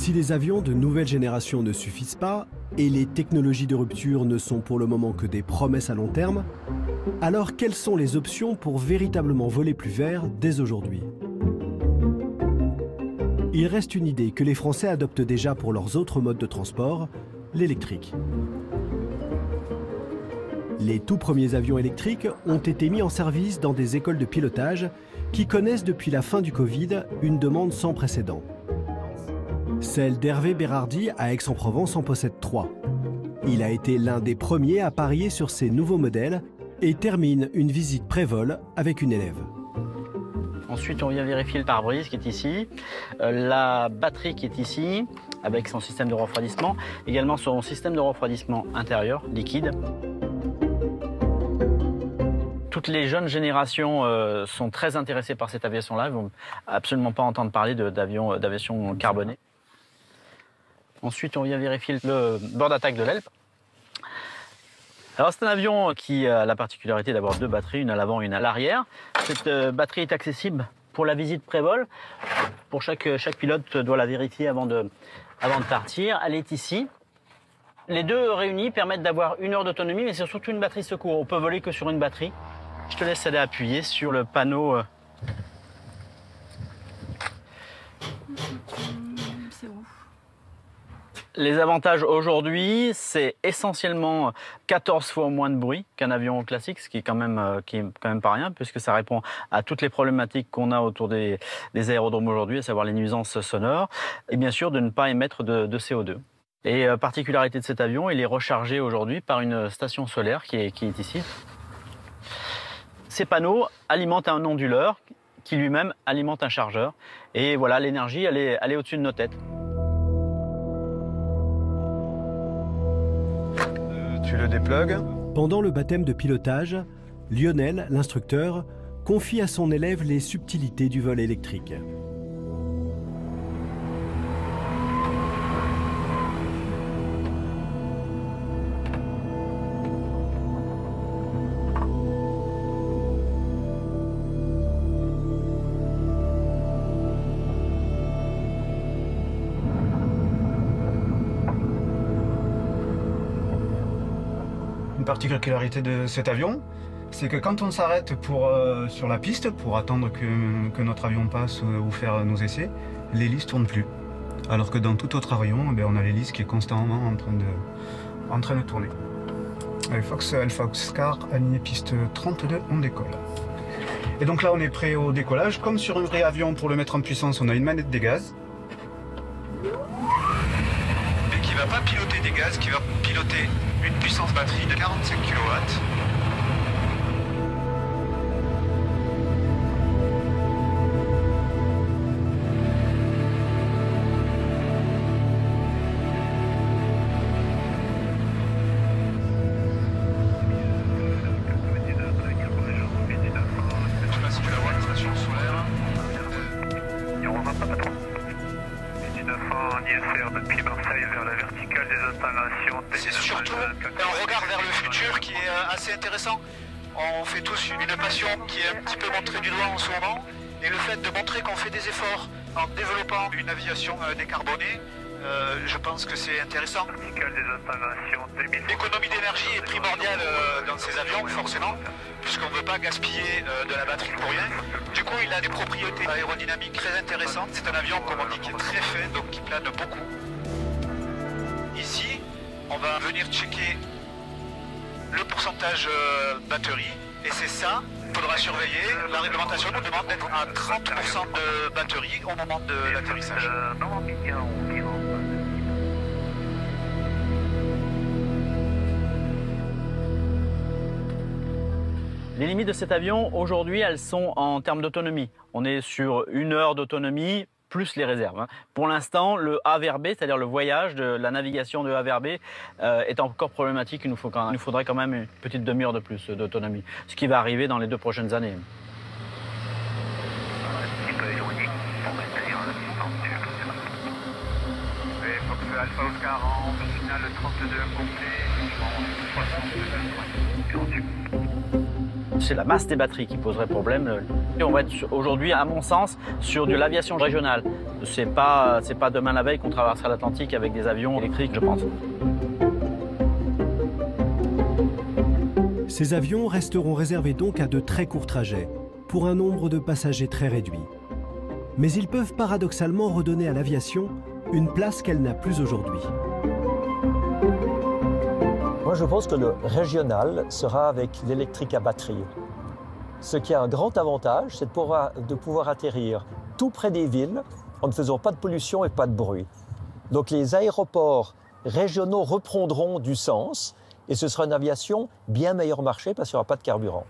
Si les avions de nouvelle génération ne suffisent pas, et les technologies de rupture ne sont pour le moment que des promesses à long terme, alors quelles sont les options pour véritablement voler plus vert dès aujourd'hui? Il reste une idée que les Français adoptent déjà pour leurs autres modes de transport, l'électrique. Les tout premiers avions électriques ont été mis en service dans des écoles de pilotage qui connaissent depuis la fin du Covid une demande sans précédent. Celle d'Hervé Bérardi à Aix-en-Provence en possède 3. Il a été l'un des premiers à parier sur ces nouveaux modèles et termine une visite pré-vol avec une élève. Ensuite, on vient vérifier le pare-brise qui est ici, la batterie qui est ici, avec son système de refroidissement, également son système de refroidissement intérieur, liquide. Toutes les jeunes générations sont très intéressées par cette aviation-là. Ils ne vont absolument pas entendre parler d'aviation carbonée. Ensuite, on vient vérifier le bord d'attaque de l'aile. Alors, c'est un avion qui a la particularité d'avoir 2 batteries, une à l'avant et une à l'arrière. Cette batterie est accessible pour la visite pré-vol. Pour chaque pilote doit la vérifier avant de partir. Elle est ici. Les deux réunis permettent d'avoir 1 heure d'autonomie, mais c'est surtout une batterie secours. On peut voler que sur une batterie. Je te laisse aller appuyer sur le panneau. C'est où? Les avantages aujourd'hui, c'est essentiellement 14 fois moins de bruit qu'un avion classique, ce qui est quand même pas rien, puisque ça répond à toutes les problématiques qu'on a autour des aérodromes aujourd'hui, à savoir les nuisances sonores, et bien sûr de ne pas émettre de CO2. Et particularité de cet avion, il est rechargé aujourd'hui par une station solaire qui est ici. Ces panneaux alimentent un onduleur qui lui-même alimente un chargeur. Et voilà, l'énergie, elle est au-dessus de nos têtes. Tu le déplugues. Pendant le baptême de pilotage, Lionel, l'instructeur, confie à son élève les subtilités du vol électrique. Une particularité de cet avion, c'est que quand on s'arrête sur la piste pour attendre que notre avion passe ou faire nos essais, l'hélice ne tourne plus. Alors que dans tout autre avion, on a l'hélice qui est constamment en train de tourner. Allez, Fox Alpha Oscar, aligné piste 32, on décolle. Et donc là, on est prêt au décollage. Comme sur un vrai avion, pour le mettre en puissance, on a une manette des gaz. Et qui ne va pas piloter des gaz, qui va piloter une puissance batterie de 45 kW. C'est surtout un regard vers le futur qui est assez intéressant. On fait tous une passion qui est un petit peu montrée du doigt en ce moment. Et le fait de montrer qu'on fait des efforts en développant une aviation décarbonée, je pense que c'est intéressant. L'économie d'énergie est primordiale dans ces avions, forcément, puisqu'on ne veut pas gaspiller de la batterie pour rien. Du coup, il a des propriétés aérodynamiques très intéressantes. C'est un avion, comme on dit, qui est très fin, donc qui plane beaucoup. Ici, on va venir checker le pourcentage batterie, et c'est ça qu'il faudra surveiller. La réglementation nous demande d'être à 30% de batterie au moment de l'atterrissage. Les limites de cet avion, aujourd'hui, elles sont en termes d'autonomie. On est sur 1 heure d'autonomie, plus les réserves. Pour l'instant, le A vers B, c'est-à-dire le voyage, la navigation de A vers B, est encore problématique. Il nous faudrait quand même une petite demi-heure de plus d'autonomie, ce qui va arriver dans les 2 prochaines années. Alpha Oscar en finale 32 complet, c'est la masse des batteries qui poserait problème. Et on va être aujourd'hui, à mon sens, sur de l'aviation régionale. C'est pas demain la veille qu'on traversera l'Atlantique avec des avions électriques, je pense. Ces avions resteront réservés donc à de très courts trajets, pour un nombre de passagers très réduit. Mais ils peuvent paradoxalement redonner à l'aviation une place qu'elle n'a plus aujourd'hui. Moi, je pense que le régional sera avec l'électrique à batterie. Ce qui a un grand avantage, c'est de pouvoir atterrir tout près des villes en ne faisant pas de pollution et pas de bruit. Donc les aéroports régionaux reprendront du sens et ce sera une aviation bien meilleur marché parce qu'il n'y aura pas de carburant.